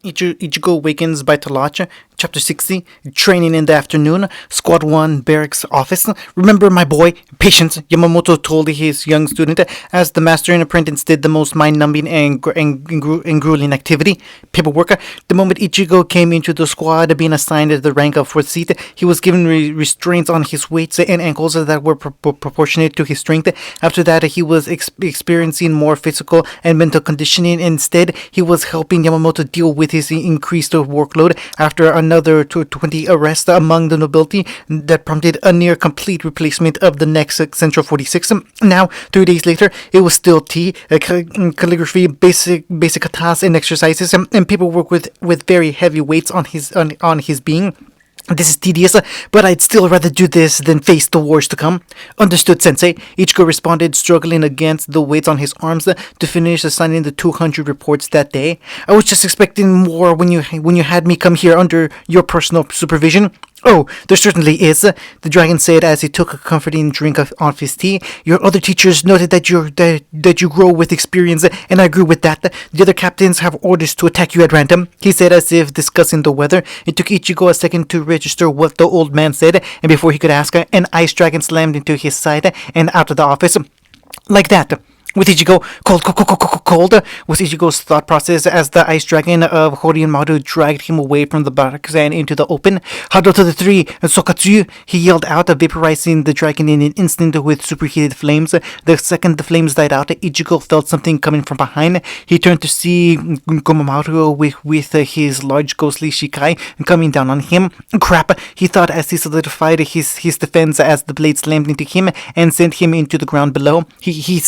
Ichigo awakens by Talacha, Chapter 60, Training in the Afternoon, Squad 1, Barracks Office. Remember, my boy, patience, Yamamoto told his young student, as the master and apprentice did the most mind-numbing and grueling activity, paperwork. The moment Ichigo came into the squad, being assigned the rank of 4th seat, he was given restraints on his weights and ankles that were proportionate to his strength. After that, he was experiencing more physical and mental conditioning. Instead, he was helping Yamamoto deal with his increased workload after another 20 arrests among the nobility that prompted a near complete replacement of the next Central 46. Now, 3 days later, it was still tea, calligraphy, basic tasks and exercises, and paperwork with very heavy weights on his being. This is tedious, but I'd still rather do this than face the wars to come. Understood, Sensei. Ichigo responded, struggling against the weights on his arms to finish assigning the 200 reports that day. I was just expecting more when you had me come here under your personal supervision. Oh, there certainly is, the dragon said as he took a comforting drink off his tea. Your other teachers noted that you grow with experience, and I agree with that. The other captains have orders to attack you at random, he said as if discussing the weather. It took Ichigo a second to register what the old man said, and before he could ask, an ice dragon slammed into his side and out of the office. Like that. With Ichigo, cold, was Ichigo's thought process as the ice dragon of Horimaru dragged him away from the barracks and into the open. Hado to the 3, Sokatsu, he yelled out, vaporizing the dragon in an instant with superheated flames. The second the flames died out, Ichigo felt something coming from behind. He turned to see Gomaru with his large ghostly shikai coming down on him. Crap, he thought as he solidified his defense as the blade slammed into him and sent him into the ground below. He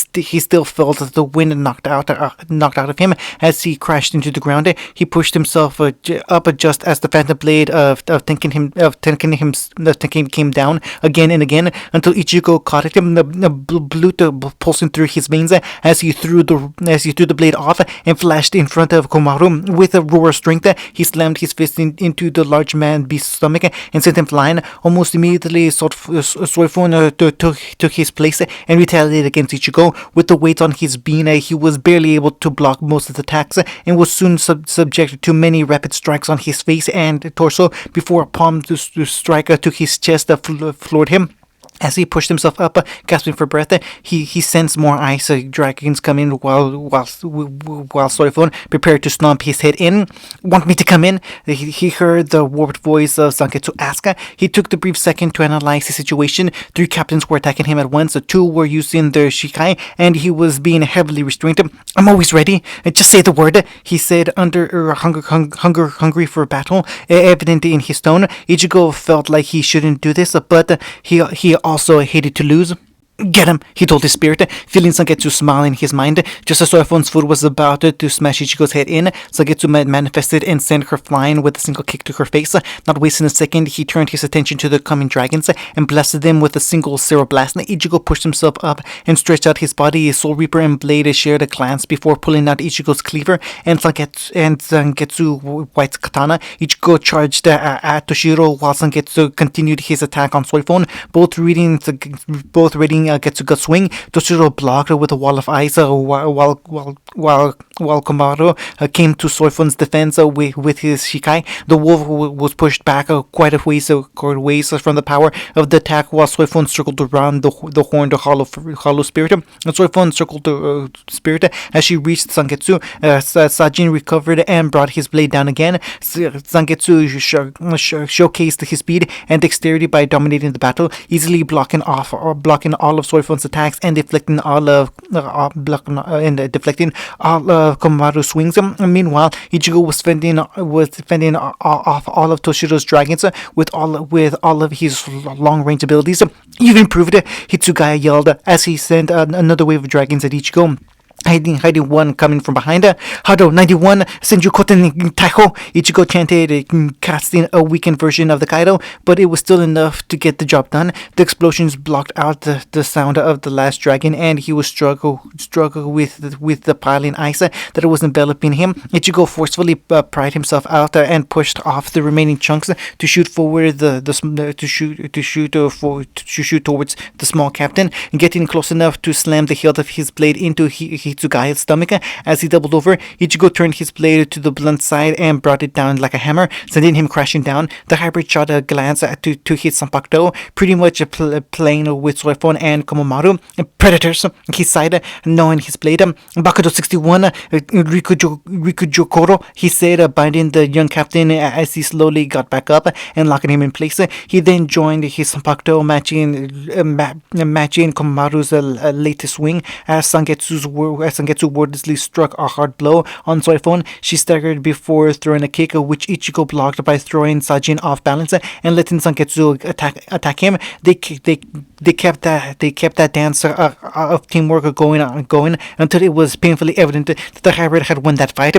still felt the wind knocked out of him as he crashed into the ground. He pushed himself up just as the phantom blade of thinking came down again and again until Ichigo caught it. The blood pulsing through his veins as he threw the blade off and flashed in front of Komaru. With a roar of strength, he slammed his fist into the large man beast's stomach and sent him flying. Almost immediately, Soifun took his place and retaliated against Ichigo. With the weight on his being, he was barely able to block most of the attacks and was soon subjected to many rapid strikes on his face and torso before a palm strike to his chest floored him. As he pushed himself up, gasping for breath, he sensed more ice dragons coming while Soifun prepared to stomp his head in. Want me to come in? He heard the warped voice of Sanketsu ask. He took the brief second to analyze the situation. 3 captains were attacking him at once. 2 were using their shikai, and he was being heavily restrained. I'm always ready. Just say the word, he said, under hungry for battle, evident in his tone. Ichigo felt like he shouldn't do this, but he also hated to lose. Get him, he told his spirit, feeling Sangetsu smile in his mind. Just as Soifon's foot was about to smash Ichigo's head in, Sangetsu manifested and sent her flying with a single kick to her face. Not wasting a second, he turned his attention to the coming dragons and blasted them with a single Zero Blast. Ichigo pushed himself up and stretched out his body. His Soul Reaper and blade shared a glance before pulling out Ichigo's cleaver and Sangetsu White's katana. Ichigo charged at Toshiro while Sangetsu continued his attack on Soifon, both reading Getsuga swing. Toshiro blocked with a wall of ice while Komaru came to Soifon's defense with his shikai. The wolf was pushed back quite a ways from the power of the attack while Soifon circled around the horned hollow spirit. Soifon circled the spirit as she reached Sangetsu. Sajin recovered and brought his blade down again. Sangetsu showcased his speed and dexterity by dominating the battle, easily blocking all of Soifon's attacks and deflecting all of Komaru's swings. Meanwhile, Ichigo was fending off all of Toshiro's dragons with all of his long-range abilities. You've improved, Hitsugaya yelled as he sent another wave of dragons at Ichigo. Hiding one coming from behind. Hado 91, Senju Koten Taiho, Ichigo chanted, casting a weakened version of the Kaido, but it was still enough to get the job done. The explosions blocked out the sound of the last dragon, and he was struggle with the piling ice that was enveloping him. Ichigo forcefully pried himself out and pushed off the remaining chunks to shoot forward to shoot towards the small captain, getting close enough to slam the hilt of his blade into his Hitsugaya's stomach. As he doubled over, Ichigo turned his blade to the blunt side and brought it down like a hammer, sending him crashing down. The hybrid shot a glance to hit Sanpakuto, pretty much playing with Soifon and Komomaru. Predators, he sighed, knowing his blade. Bakudo 61, Rikujokoro, he said, binding the young captain as he slowly got back up and locking him in place. He then joined his Sanpakuto, matching Komomaru's latest swing as Sangetsu wordlessly struck a hard blow on Soifon. She staggered before throwing a kick, which Ichigo blocked by throwing Sajin off balance and letting Sangetsu attack him. They kept that dance of teamwork going until it was painfully evident that the hybrid had won that fight.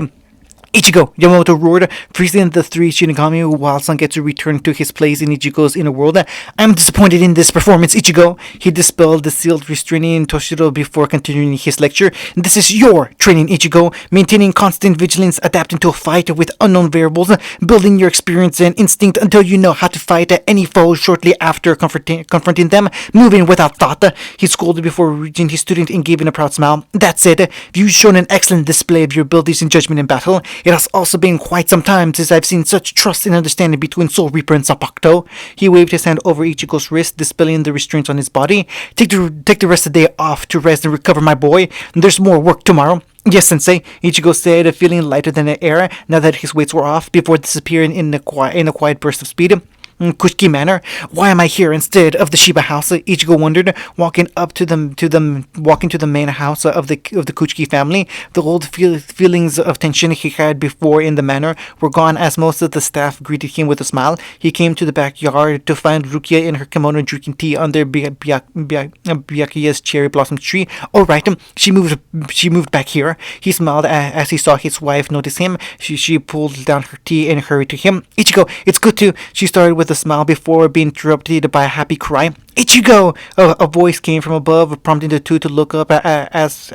Ichigo! Yamamoto roared, freezing the three Shinigami while Sangetsu returned to his place in Ichigo's inner world. I'm disappointed in this performance, Ichigo! He dispelled the sealed restraining Toshiro before continuing his lecture. This is your training, Ichigo. Maintaining constant vigilance, adapting to a fight with unknown variables, building your experience and instinct until you know how to fight any foe shortly after confronting them, moving without thought. He scolded before reaching his student and gave him a proud smile. That said, you've shown an excellent display of your abilities and judgment in battle. It has also been quite some time since I've seen such trust and understanding between Soul Reaper and Sanpakuto. He waved his hand over Ichigo's wrist, dispelling the restraints on his body. Take the rest of the day off to rest and recover, my boy. There's more work tomorrow. Yes, Sensei, Ichigo said, feeling lighter than the air now that his weights were off, before disappearing in a quiet burst of speed. Kushiki Manor. Why am I here instead of the Shiba house? Ichigo wondered, walking to the main house of the Kuchiki family. The old feelings of tension he had before in the manor were gone as most of the staff greeted him with a smile. He came to the backyard to find Rukia in her kimono drinking tea under Byakuya's cherry blossom tree. All right, she moved back here. He smiled as he saw his wife notice him. She pulled down her tea and hurried to him. Ichigo, it's good to... She started with a smile before being interrupted by a happy cry. Ichigo! A voice came from above, prompting the two to look up as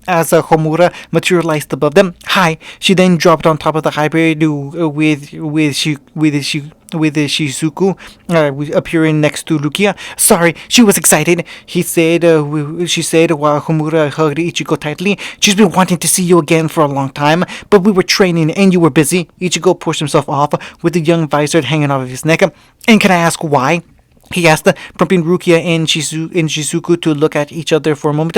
Homura materialized above them. Hi! She then dropped on top of the hybrid with Shizuku appearing next to Rukia. Sorry, she was excited, she said while Homura hugged Ichigo tightly. She's been wanting to see you again for a long time, but we were training and you were busy. Ichigo pushed himself off with the young visor hanging off of his neck. And can I ask why? He asked, prompting Rukia and Shizuku to look at each other for a moment.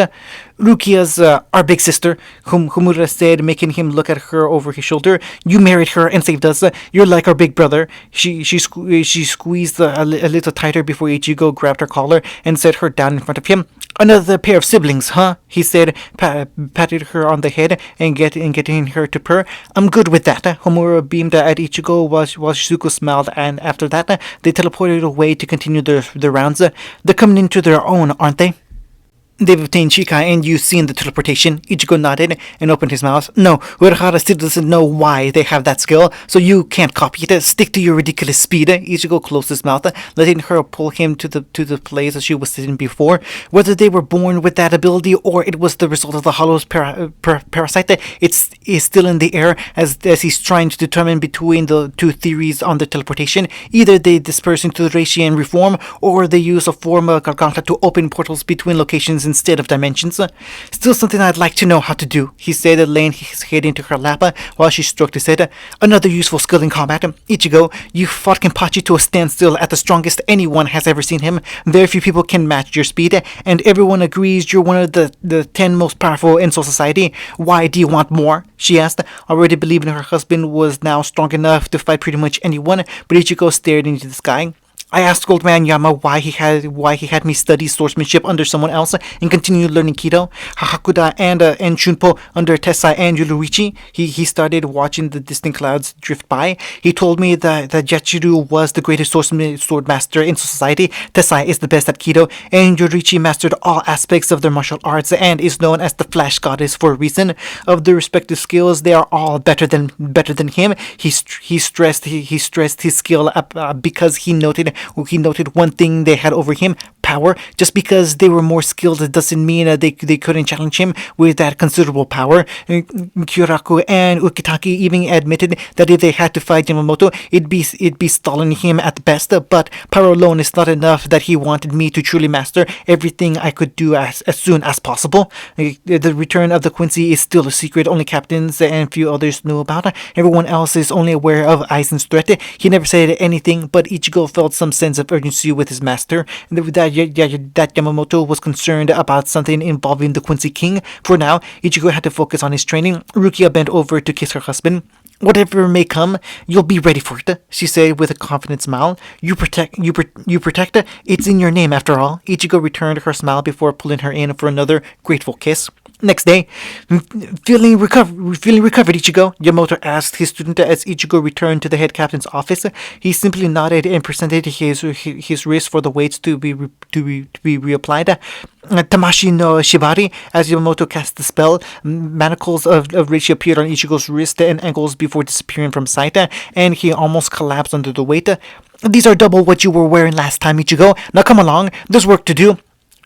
Rukia's our big sister, Homura said, making him look at her over his shoulder. You married her and saved us. You're like our big brother. She squeezed a little tighter before Ichigo grabbed her collar and set her down in front of him. Another pair of siblings, huh? He said, patted her on the head and getting her to purr. I'm good with that. Homura beamed at Ichigo while Shizuku smiled, and after that, they teleported away to continue their rounds. They're coming into their own, aren't they? They've obtained Shikai and you've seen the teleportation. Ichigo nodded and opened his mouth. No, Urahara still doesn't know why they have that skill, so you can't copy it. Stick to your ridiculous speed. Ichigo closed his mouth, letting her pull him to the place she was sitting before. Whether they were born with that ability or it was the result of the Hollow's parasite, it is still in the air as he's trying to determine between the two theories on the teleportation. Either they disperse into the Reishi and reform, or they use a form of Garganta to open portals between locations instead of dimensions. Still something I'd like to know how to do, he said, laying his head into her lap while she stroked his head. Another useful skill in combat. Ichigo, you fought Kenpachi to a standstill at the strongest anyone has ever seen him. Very few people can match your speed, and everyone agrees you're one of the 10 most powerful in Soul Society. Why do you want more? She asked, already believing her husband was now strong enough to fight pretty much anyone, but Ichigo stared into the sky. I asked Old Man Yama why he had me study swordsmanship under someone else and continue learning Kido. Hakuda and Shunpo under Tessai and Yuluichi. He started watching the distant clouds drift by. He told me that Yachiru was the greatest sword master in society. Tessai is the best at Kido, and Yuluichi mastered all aspects of their martial arts and is known as the Flash Goddess for a reason. Of their respective skills, they are all better than him. He stressed his skill because he noted He noted one thing they had over him: power. Just because they were more skilled doesn't mean they couldn't challenge him with that considerable power. Kyoraku and Ukitake even admitted that if they had to fight Yamamoto, it'd be stalling him at the best, but power alone is not enough. That he wanted me to truly master everything I could do as soon as possible. The return of the Quincy is still a secret only captains and few others know about. Everyone else is only aware of Aizen's threat. He never said anything, but Ichigo felt some sense of urgency with his master, that Yamamoto was concerned about something involving the Quincy King. For now, Ichigo had to focus on his training. Rukia bent over to kiss her husband. "Whatever may come, you'll be ready for it," she said with a confident smile. You protect. It's in your name, after all." Ichigo returned her smile before pulling her in for another grateful kiss. Next day, feeling recovered, Ichigo?" Yamamoto asked his student as Ichigo returned to the head captain's office. He simply nodded and presented his wrist for the weights to be reapplied. Tamashi no Shibari, as Yamamoto cast the spell, manacles of Reishi appeared on Ichigo's wrist and ankles before disappearing from sight, and he almost collapsed under the weight. "These are double what you were wearing last time, Ichigo. Now come along, there's work to do."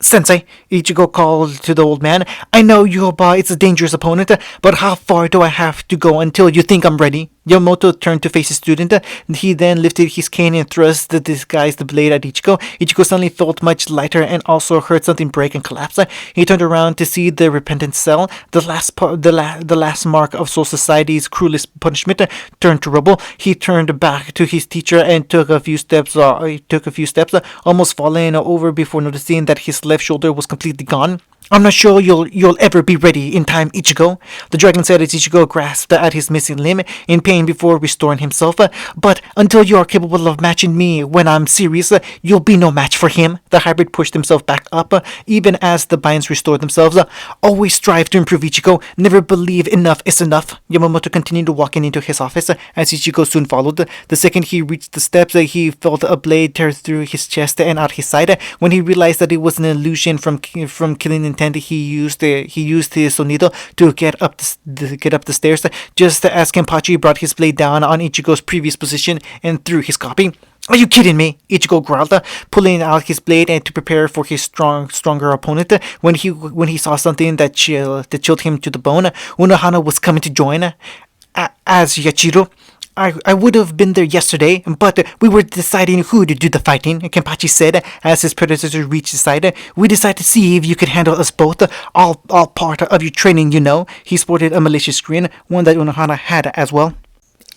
"Sensei," Ichigo called to the old man, "I know Yoba is a dangerous opponent, but how far do I have to go until you think I'm ready?" Yamamoto turned to face his student. He then lifted his cane and thrust the disguised blade at Ichigo. Ichigo suddenly felt much lighter and also heard something break and collapse. He turned around to see the repentant cell. The last mark of Soul Society's cruelest punishment turned to rubble. He turned back to his teacher and took a few steps, almost falling over before noticing that his left shoulder was completely gone. "I'm not sure you'll ever be ready in time, Ichigo," the dragon said as Ichigo grasped at his missing limb in pain before restoring himself. "But until you are capable of matching me when I'm serious, you'll be no match for him." The hybrid pushed himself back up, even as the binds restored themselves. "Always strive to improve, Ichigo. Never believe enough is enough." Yamamoto continued walking into his office as Ichigo soon followed. The second he reached the steps, he felt a blade tear through his chest and out his side. When he realized that it was an illusion from killing intent, he used his sonido to get up the stairs, just as Kenpachi brought his blade down on Ichigo's previous position and threw his copy. "Are you kidding me?" Ichigo growled, pulling out his blade and to prepare for his stronger opponent. When he saw something that chilled him to the bone, Unohana was coming to join as Yachiro. I would have been there yesterday, but we were deciding who to do the fighting," Kenpachi said as his predecessor reached his side. "We decided to see if you could handle us both. All part of your training, you know." He sported a malicious grin, one that Unohana had as well.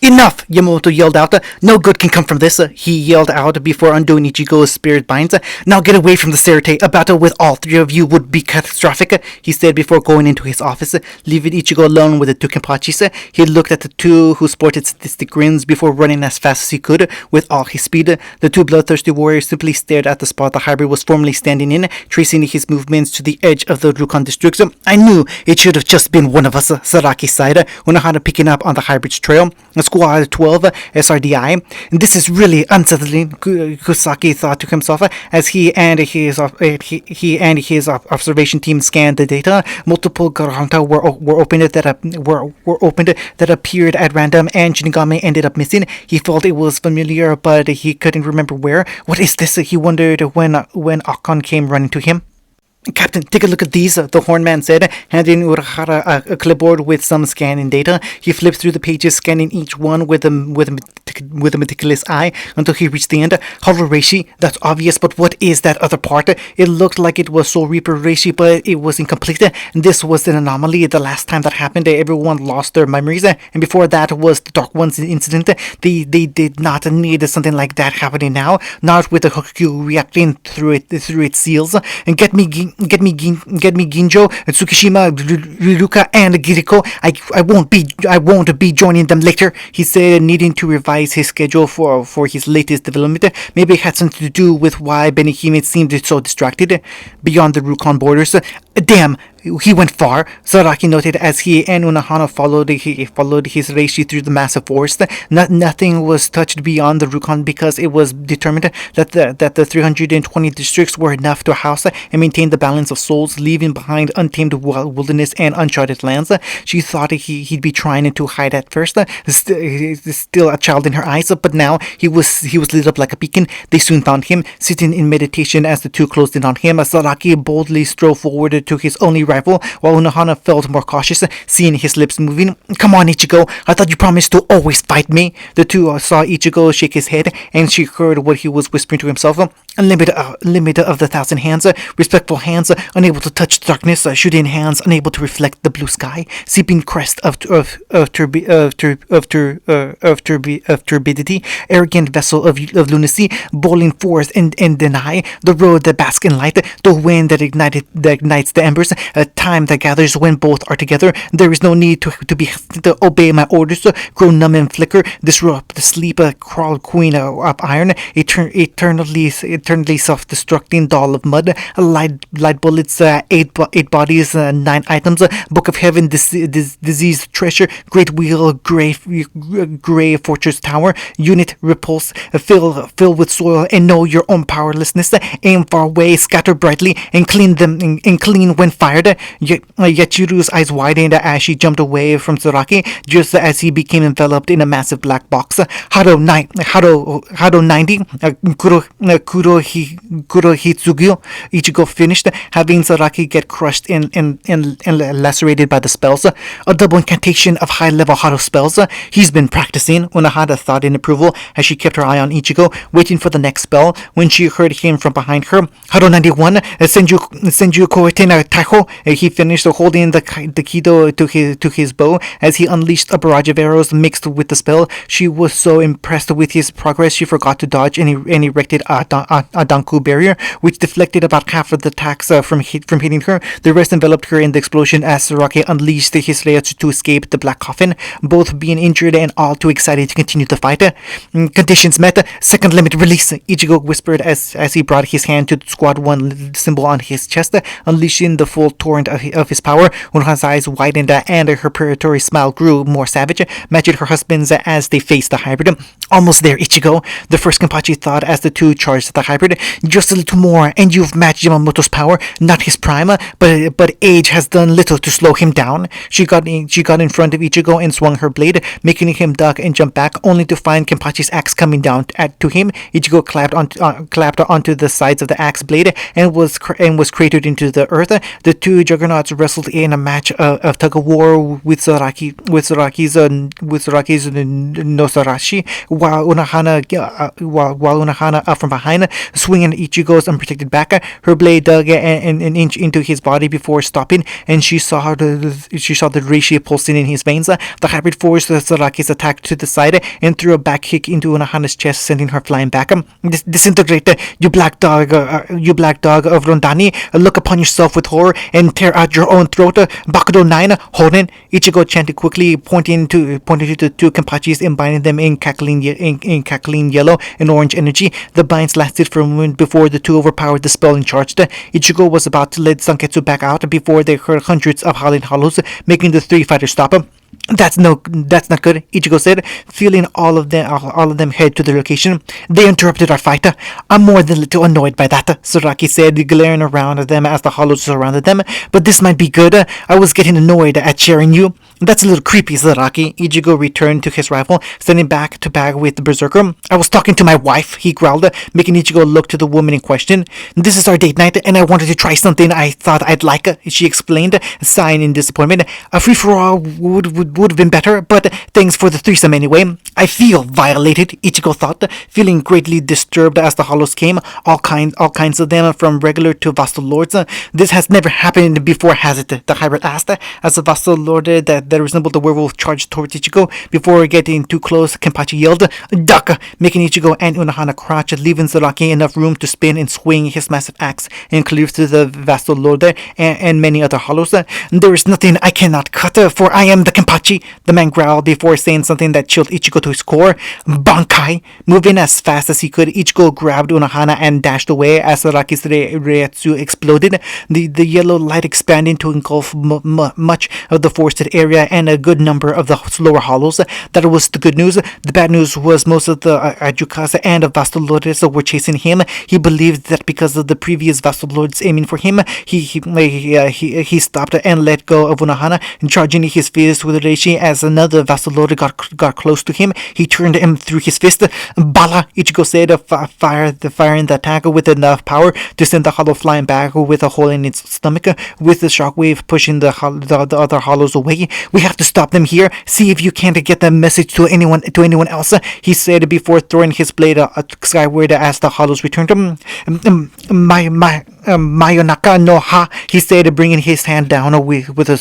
"Enough!" Yamamoto yelled out. "No good can come from this," he yelled out before undoing Ichigo's spirit binds. "Now get away from the Serite. A battle with all three of you would be catastrophic," he said before going into his office. Leaving Ichigo alone with the two Kenpachis, he looked at the two who sported sadistic grins before running as fast as he could with all his speed. The two bloodthirsty warriors simply stared at the spot the hybrid was formerly standing in, tracing his movements to the edge of the Rukon districts. "I knew it should have just been one of us," Saraki sighed, Unohana picking up on the hybrid's trail. Squad 12 SRDI. "This is really unsettling," Kusaki thought to himself as he and his observation team scanned the data. Multiple Garanta were opened that appeared at random, and Shinigami ended up missing. He felt it was familiar, but he couldn't remember where. "What is this?" he wondered when Akon came running to him. "Captain, take a look at these," the hornman said, handing Urahara a clipboard with some scanning data. He flipped through the pages, scanning each one with a meticulous eye until he reached the end. "Hollow Reishi, that's obvious, but what is that other part?" It looked like it was Soul Reaper Reishi, but it was incomplete. This was an anomaly. The last time that happened, everyone lost their memories, and before that was the Dark One's incident. They did not need something like that happening now, not with the Hokugyu reacting through its seals. And get me Ginjo, Tsukishima, Riruka, and Giriko. I won't be joining them later," he said, needing to revise his schedule for his latest development. Maybe it had something to do with why Benihime seemed so distracted. Beyond the Rukon borders, Damn, he went far, Saraki noted as he and Unohana followed his reishi through the massive forest. Nothing was touched beyond the Rukon because it was determined that the 320 districts were enough to house and maintain the balance of souls, leaving behind untamed wilderness and uncharted lands. She thought he'd be trying to hide at first, still a child in her eyes, but now he was lit up like a beacon. They soon found him, sitting in meditation as the two closed in on him. Saraki boldly strode forward to his only rival, while Unohana felt more cautious, seeing his lips moving. Come on, Ichigo, I thought you promised to always fight me. The two saw Ichigo shake his head, and she heard what he was whispering to himself. Limit of the thousand hands, respectful hands, unable to touch darkness, shooting hands, unable to reflect the blue sky, seeping crest of turbidity, arrogant vessel of lunacy, boiling force and deny, the road that basks in light, the wind that ignites the embers, a time that gathers when both are together. There is no need to obey my orders, grow numb and flicker, disrupt the sleep, crawl queen of iron, eternally self-destructing doll of mud, light bullets, eight bodies, 9 items, book of heaven, diseased treasure, great wheel, gray fortress tower, unit repulse, fill with soil and know your own powerlessness, aim far away, scatter brightly, and clean when fired. Yachiru's eyes widened as she jumped away from Saraki, just as he became enveloped in a massive black box. Hado 90, Kuro Hitsugyo, Ichigo finished, having Saraki get crushed and lacerated by the spells. A double incantation of high-level Hado spells. He's been practicing, Unohana thought in approval as she kept her eye on Ichigo, waiting for the next spell. When she heard him from behind her, Hado 91, Senju Koetena Taiho, he finished, holding the kido to his bow as he unleashed a barrage of arrows mixed with the spell. She was so impressed with his progress she forgot to dodge and erected a Danku barrier, which deflected about half of the attacks from hitting her. The rest enveloped her in the explosion as Saraki unleashed his layers to escape the black coffin, both being injured and all too excited to continue the fight. Conditions met. Second limit release, Ichigo whispered as he brought his hand to the Squad 1 symbol on his chest, unleashing the full torrent of his power. Unohana's eyes widened and her predatory smile grew more savage, matching her husband's as they faced the hybrid. Almost there, Ichigo, the first Kenpachi thought as the two charged the hybrid. Just a little more, and you've matched Yamamoto's power, not his prime, but age has done little to slow him down. She got in front of Ichigo and swung her blade, making him duck and jump back, only to find Kenpachi's axe coming down to him. Ichigo clapped onto the sides of the axe blade and was cratered into the earth. The two juggernauts wrestled in a match of tug of war with Saraki's Nosarashi, while Unohana up from behind, swinging Ichigo's unprotected back. Her blade dug an inch into his body before stopping, and she saw the reishi pulsing in his veins. The hybrid forced Saraki's attack to the side and threw a back kick into Unohana's chest, sending her flying back. Disintegrate, you black dog of Rondani! Look upon yourself with horror and tear out your own throat. Bakudo 9, Honen! Ichigo chanted quickly, pointing to the two Kenpachis and binding them in cackling yellow and orange energy. The binds lasted for a moment before the two overpowered the spell and charged. Ichigo was about to lead Sanketsu back out before they heard hundreds of howling hollows, making the three fighters stop. That's not good, Ichigo said, feeling all of them head to the location. They interrupted our fight. I'm more than a little annoyed by that, Saraki said, glaring around at them as the hollows surrounded them. But this might be good. I was getting annoyed at sharing you. That's a little creepy, Saraki. Ichigo returned to his rifle, standing back to back with the berserker. I was talking to my wife, he growled, making Ichigo look to the woman in question. This is our date night, and I wanted to try something I thought I'd like, she explained, sighing in disappointment. A free-for-all would have been better, but thanks for the threesome anyway. I feel violated, Ichigo thought, feeling greatly disturbed as the hollows came, all kinds of them, from regular to vassal lords. This has never happened before, has it? The hybrid asked, as the vassal lorded that that resembled the werewolf charged towards Ichigo. Before getting too close, Kenpachi yelled, "Duck!" making Ichigo and Unohana crouch, leaving Zaraki enough room to spin and swing his massive axe and clear through the vassal lord and many other hollows. "There is nothing I cannot cut, for I am the Kenpachi," the man growled before saying something that chilled Ichigo to his core. "Bankai!" Moving as fast as he could, Ichigo grabbed Unohana and dashed away as Zaraki's Reiatsu exploded, the yellow light expanding to engulf much of the forested area and a good number of the lower hollows. That was the good news. The bad news was most of the Ajukas and Vassal Lords were chasing him. He believed that because of the previous Vassal Lords aiming for him, he stopped and let go of Unohana, charging his fist with Reishi. As another Vassal Lord got close to him, he turned him through his fist. "Bala!" Ichigo said, firing the attack with enough power to send the hollow flying back with a hole in its stomach, with the shockwave pushing the other hollows away. "We have to stop them here. See if you can't get the message to anyone else," he said before throwing his blade skyward as the hollows returned. Mayonaka no ha," he said, bringing his hand down with a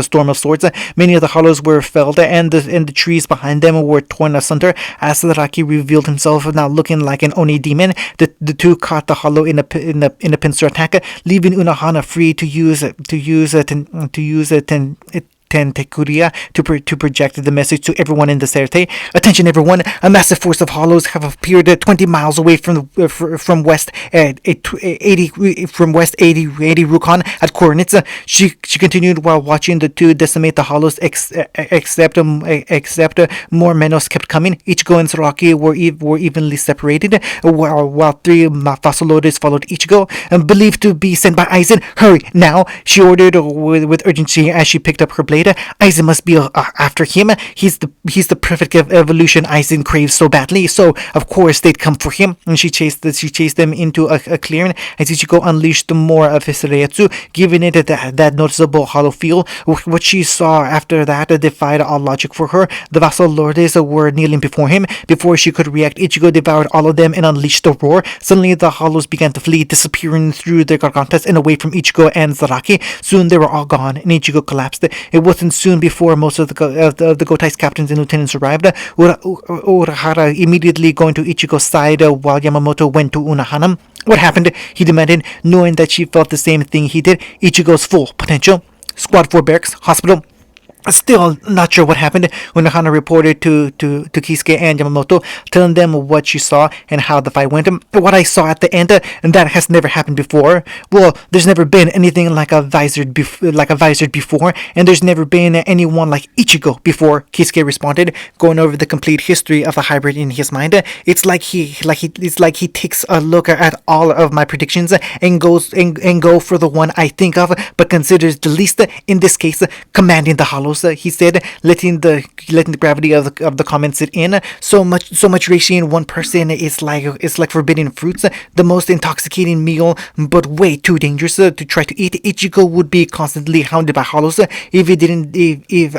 storm of swords. Many of the hollows were felled, and the trees behind them were torn asunder as Zaraki revealed himself, now looking like an Oni demon. The two caught the hollow in a pincer attack, leaving Unohana free to use Tentekuria to project the message to everyone in the Serte. "Attention, everyone! A massive force of hollows have appeared 20 miles away from west 80 Rukon at coordinates." She continued while watching the two decimate the hollows. Except more Menos kept coming. Ichigo and Saraki were evenly separated, while three Vassal Lords followed Ichigo, believed to be sent by Aizen. "Hurry now!" she ordered with urgency as she picked up her blade. "Aizen must be after him. He's the perfect evolution Aizen craves so badly. So of course they'd come for him." And she chased them into a clearing as Ichigo unleashed more of his Reiatsu, giving it that noticeable hollow feel. What she saw after that defied all logic for her. The Vassal Lords were kneeling before him. Before she could react, Ichigo devoured all of them and unleashed a roar. Suddenly the hollows began to flee, disappearing through their gargantas and away from Ichigo and Zaraki. Soon they were all gone, and Ichigo collapsed. It wasn't soon before most of the Gotai's captains and lieutenants arrived. Urahara immediately going to Ichigo's side while Yamamoto went to Unohana. "What happened?" he demanded, knowing that she felt the same thing he did. "Ichigo's full potential." Squad 4 Barracks Hospital. Still not sure what happened. Unohana reported to Kisuke and Yamamoto, telling them what she saw and how the fight went. "What I saw at the end, and that has never happened before. Well, there's never been anything like a visored before, and there's never been anyone like Ichigo before," Kisuke responded, going over the complete history of the hybrid in his mind. It's like he takes a look at all of my predictions and go for the one I think of, but considers the least, in this case, commanding the Hollow. He said, letting the gravity of the comment sit in. So much reishi in one person is like forbidden fruits, the most intoxicating meal, but way too dangerous to try to eat. Ichigo would be constantly hounded by hollows if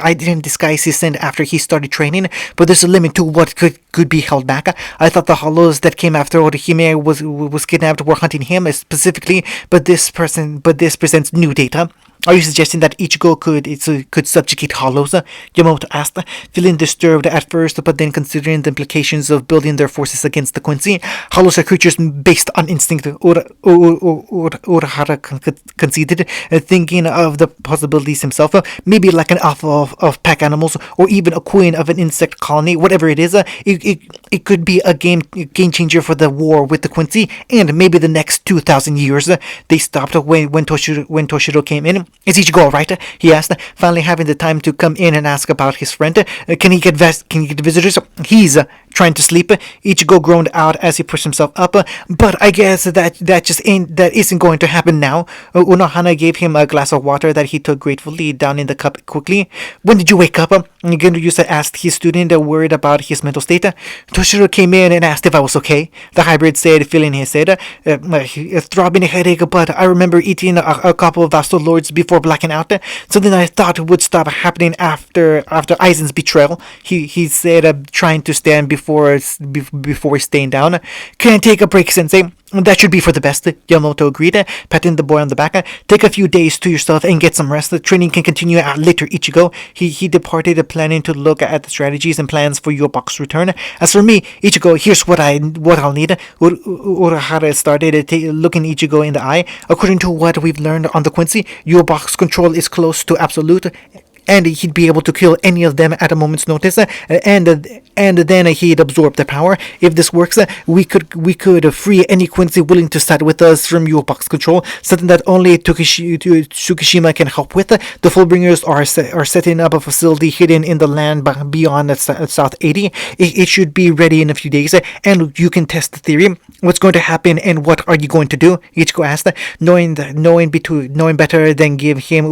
I didn't disguise his scent after he started training. But there's a limit to what could be held back. I thought the hollows that came after Orihime was kidnapped were hunting him specifically, but this presents new data. Are you suggesting that Ichigo could subjugate hollows? Yamamoto asked, feeling disturbed at first, but then considering the implications of building their forces against the Quincy. Hollows are creatures based on instinct, Urahara conceded, thinking of the possibilities himself. Maybe like an alpha of pack animals, or even a queen of an insect colony. Whatever it is, it could be a game changer for the war with the Quincy, and maybe the next 2,000 years. They stopped when Toshiro came in. "Is Ichigo alright?" he asked, finally having the time to come in and ask about his friend. Can he get visitors? "He's trying to sleep." Ichigo groaned out as he pushed himself up. "But I guess that isn't going to happen now." Unohana gave him a glass of water that he took gratefully down in the cup quickly. "When did you wake up?" Genryusa asked his student, worried about his mental state. "Toshiro came in and asked if I was okay," the hybrid said, feeling his head. "A throbbing headache, but I remember eating a couple of Vassal Lords before blacking out. Something I thought would stop happening after Aizen's betrayal," he said, trying to stand before staying down. "Can I take a break, Sensei?" That should be for the best, Yamamoto agreed, patting the boy on the back. Take a few days to yourself and get some rest. The training can continue later, Ichigo. He departed, planning to look at the strategies and plans for Yobok's return. As for me, Ichigo, here's what I'll need. Urahara started looking Ichigo in the eye. According to what we've learned on the Quincy, Yobok's control is close to absolute, and he'd be able to kill any of them at a moment's notice, and then he'd absorb the power. If this works, we could free any Quincy willing to side with us from Yobok's control, something that only Tsukishima can help with. The Fullbringers are setting up a facility hidden in the land beyond South 80. It should be ready in a few days, and you can test the theory. What's going to happen, and what are you going to do? Ichigo asked, knowing better than give him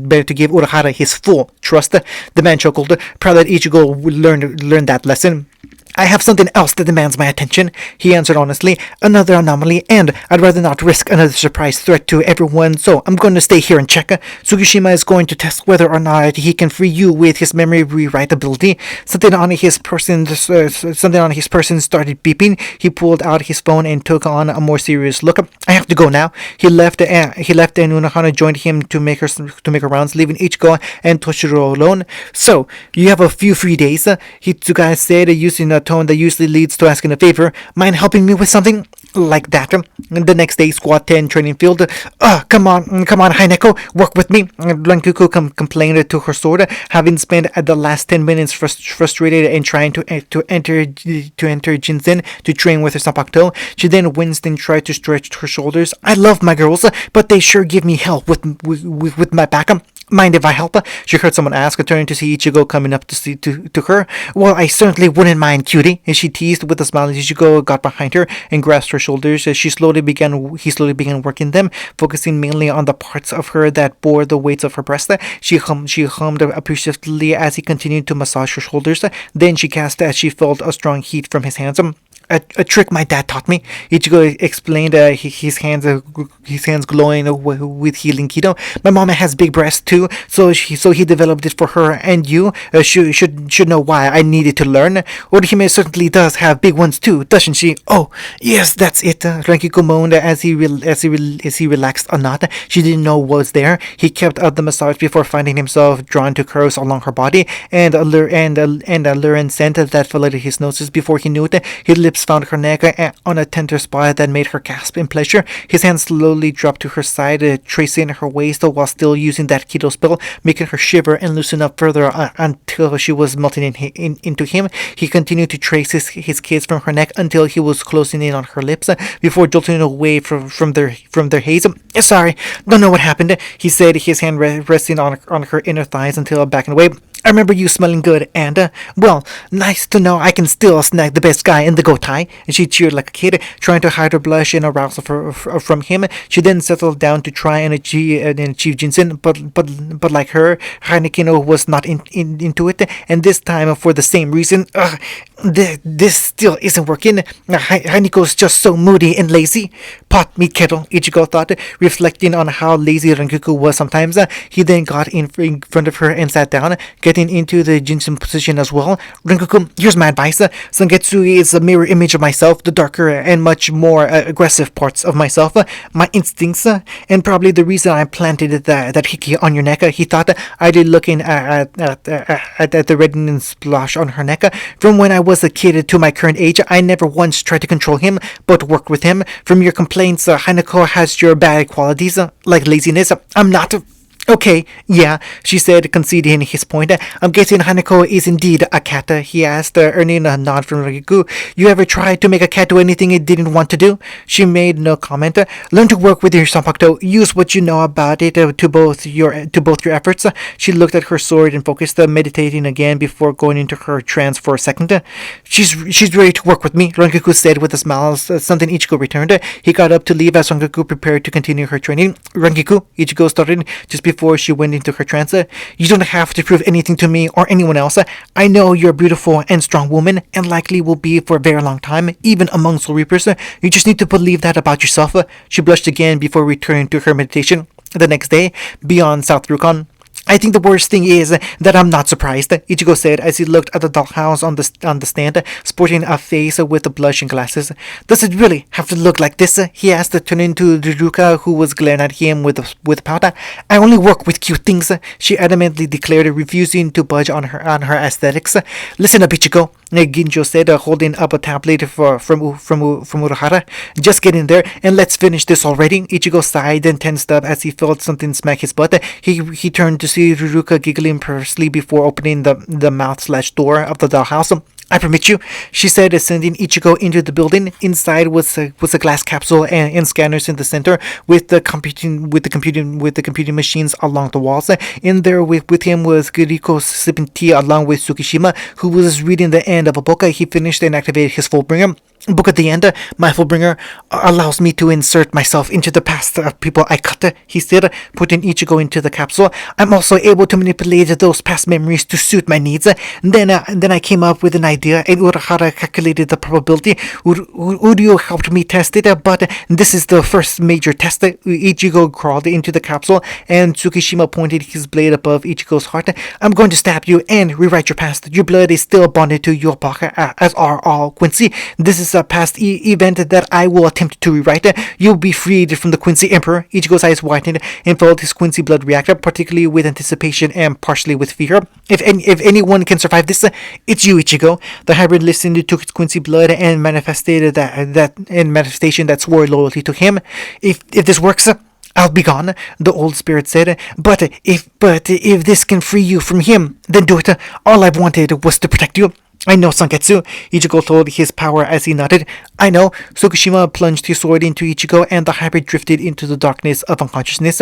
better to give Urahara his full trust. The man chuckled, proud that Ichigo would learn that lesson. I have something else that demands my attention, he answered honestly. Another anomaly, and I'd rather not risk another surprise threat to everyone, so I'm going to stay here and check. Tsukishima is going to test whether or not he can free you with his memory rewrite ability. Something on his person started beeping. He pulled out his phone and took on a more serious look. I have to go now. He left and Unohana joined him to make her rounds, leaving Ichigo and Toshiro alone. So, you have a few free days, Hitsugai said, using a tone that usually leads to asking a favor. Mind helping me with something? Like that. The next day, Squad 10 training field. Come on, Haineko, work with me. Rankuku complained to her sword, having spent the last 10 minutes frustrated and trying to enter Jinzen to train with her Sanpakuto. She then winced and tried to stretch her shoulders. I love my girls, but they sure give me hell with my back. Mind if I help? She heard someone ask, turning to see Ichigo coming up to her. Well, I certainly wouldn't mind, cutie. She teased with a smile as Ichigo got behind her and grasped her shoulders. He slowly began working them, focusing mainly on the parts of her that bore the weights of her breast. She hummed appreciatively as he continued to massage her shoulders. Then she gasped as she felt a strong heat from his hands. A trick my dad taught me, Ichigo explained, his hands glowing with healing Kido. My mama has big breasts too, so he developed it for her, and you should know why I needed to learn. Orihime certainly does have big ones too, doesn't she? Oh, yes, that's it. Rankiko moaned as he relaxed a knot she didn't know was there. He kept up the massage before finding himself drawn to curves along her body, and a lurid scent that flooded his noses. Before he knew it, his lips found her neck on a tender spot that made her gasp in pleasure. His hand slowly dropped to her side, tracing her waist while still using that keto spell, making her shiver and loosen up further until she was melting into him. He continued to trace his kiss from her neck until he was closing in on her lips before jolting away from their haze. Sorry, don't know what happened, he said, his hand resting on her inner thighs until backing away. I remember you smelling good, and, well, nice to know I can still snag the best guy in the Gotai. And she cheered like a kid, trying to hide her blush and arousal from him. She then settled down to try and achieve Jinsen, but like her, Heinekino was not into it, and this time for the same reason. This still isn't working. Heineko's just so moody and lazy. Pot meat kettle, Ichigo thought, reflecting on how lazy Rankuku was sometimes. He then got in front of her and sat down, getting into the Jinsen position as well. Rankuku, here's my advice. Sangetsu is a mirror image of myself, the darker and much more aggressive parts of myself, my instincts, and probably the reason I planted that hiki on your neck. He thought, idly looking at the reddening splash on her neck. From when I was a kid to my current age, I never once tried to control him, but worked with him. From your complaints, Hanako has your bad qualities, like laziness. I'm not. Okay, yeah, she said, conceding his point. I'm guessing Hanako is indeed a cat, he asked, earning a nod from Riku. You ever tried to make a cat do anything it didn't want to do? She made no comment. Learn to work with your Sanpakuto. Use what you know about it to both your efforts. She looked at her sword and focused, meditating again before going into her trance for a second. She's ready to work with me, Rankuku said with a smile, something Ichigo returned. He got up to leave as Rankuku prepared to continue her training. Rankuku, Ichigo started just before she went into her trance. You don't have to prove anything to me or anyone else. I know you're a beautiful and strong woman, and likely will be for a very long time, even among Soul Reapers. You just need to believe that about yourself. She blushed again before returning to her meditation. The next day, beyond South Rukon, I think the worst thing is that I'm not surprised, Ichigo said as he looked at the dollhouse on the stand, sporting a face with the blushing glasses. Does it really have to look like this? He asked, turning to Ruruka, who was glaring at him with powder. I only work with cute things, she adamantly declared, refusing to budge on her aesthetics. Listen up, Ichigo, Ginjo said, holding up a tablet from Urahara. Just get in there and let's finish this already. Ichigo sighed and tensed up as he felt something smack his butt. He turned to see Ruruka giggling perversely before opening the mouth/door of the dollhouse. I permit you, she said, sending Ichigo into the building. Inside was a glass capsule and scanners in the center, with the computing machines along the walls. In there with him was Kiriko sipping tea along with Tsukishima, who was reading the end of a book. He finished and activated his Fullbringer. Book at the end, my Fullbringer allows me to insert myself into the past of people I cut, he said, putting Ichigo into the capsule. I'm also able to manipulate those past memories to suit my needs. Then I came up with an idea, and Urahara calculated the probability. Uryu helped me test it, but this is the first major test. Ichigo crawled into the capsule, and Tsukishima pointed his blade above Ichigo's heart. I'm going to stab you and rewrite your past. Your blood is still bonded to your baka, as are all Quincy. This is a past event that I will attempt to rewrite. You'll be freed from the Quincy Emperor. Ichigo's eyes widened and felt his Quincy blood react, particularly with anticipation and partially with fear. If anyone can survive this, it's you, Ichigo. The hybrid listened to his Quincy blood and manifested that manifestation that swore loyalty to him. If this works, I'll be gone, the old spirit said. But if this can free you from him, then do it. All I've wanted was to protect you. I know, Sangetsu, Ichigo told his power as he nodded. I know. Tsukishima plunged his sword into Ichigo, and the hybrid drifted into the darkness of unconsciousness.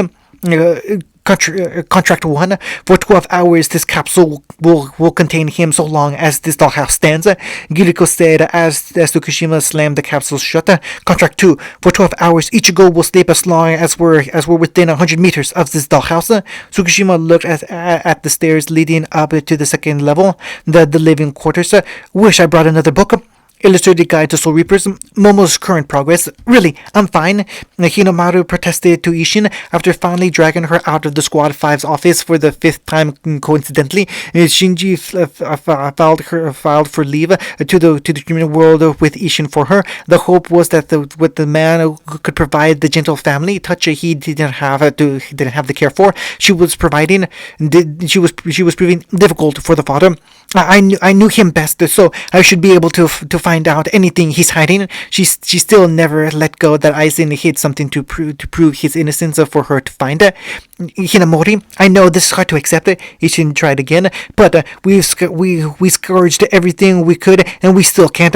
Contract 1. For 12 hours, this capsule will contain him so long as this dollhouse stands, Giriko said as Tsukishima slammed the capsule shut. Contract 2. For 12 hours, Ichigo will sleep as long as we're within 100 meters of this dollhouse. Tsukishima looked at the stairs leading up to the second level, the living quarters. Wish I brought another book. Illustrated Guide to Soul Reapers, Momo's current progress. Really, I'm fine. Hinomaru protested to Ishin after finally dragging her out of the Squad 5's office for the 5th time coincidentally. Shinji filed for leave to the human world with Ishin for her. The hope was that the man could provide the gentle family touch he didn't have the care for. She was proving difficult for the father. I knew him best, so I should be able to find out anything he's hiding. She still never let go that Aizen hid something to prove his innocence for her to find. Hinamori, I know this is hard to accept. Ishin tried again, but we scourged everything we could, and we still can't.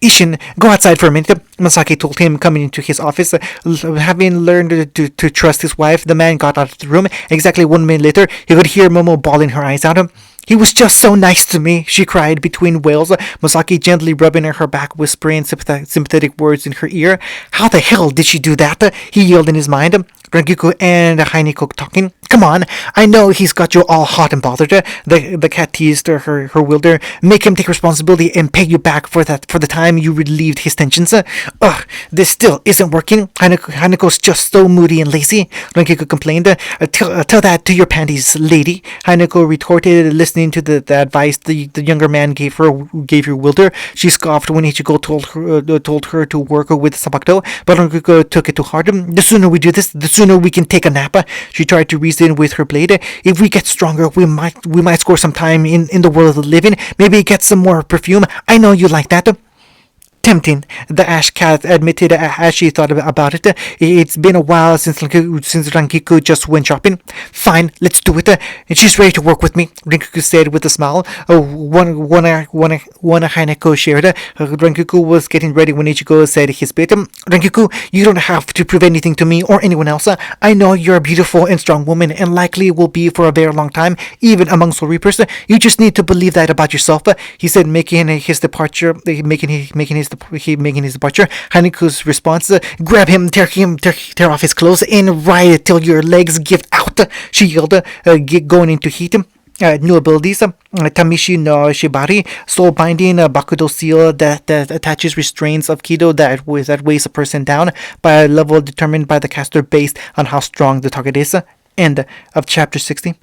Ishin, go outside for a minute, Masaki told him, coming into his office. Having learned to trust his wife, the man got out of the room. Exactly 1 minute later, he could hear Momo bawling her eyes out. He was just so nice to me, she cried between wails, Masaki gently rubbing her back, whispering sympathetic words in her ear. How the hell did she do that? He yelled in his mind. Rangiku and Hainiko talking. Come on, I know he's got you all hot and bothered. The cat teased her wielder. Make him take responsibility and pay you back for the time you relieved his tensions. Ugh, this still isn't working. Haniko's just so moody and lazy, Rangiku complained. Tell that to your panties, lady, Haniko retorted, listening to the advice the younger man gave her wielder. She scoffed when Ichigo told her to work with Sabakto, but Rangiku took it to heart. The sooner we do this, the sooner we can take a nap. She tried to reason with her blade. If we get stronger, we might score some time in the world of the living. Maybe get some more perfume. I know you like that. Tempting, the ash cat admitted as she thought about it. It's been a while since Rangiku just went shopping. Fine, let's do it. And she's ready to work with me, Rangiku said with a smile. One Haneko shared. Rangiku was getting ready when Ichigo said his bit. Rangiku, you don't have to prove anything to me or anyone else. I know you're a beautiful and strong woman, and likely will be for a very long time, even among Soul Reapers. You just need to believe that about yourself, he said, making his departure. Making his departure. Haniko's response: grab him, tear off his clothes, and ride it till your legs give out. She yelled, going into heat. New abilities: Tamishi no Shibari, soul binding, Bakudo seal that attaches restraints of Kido that weighs a person down by a level determined by the caster based on how strong the target is. End of chapter 60.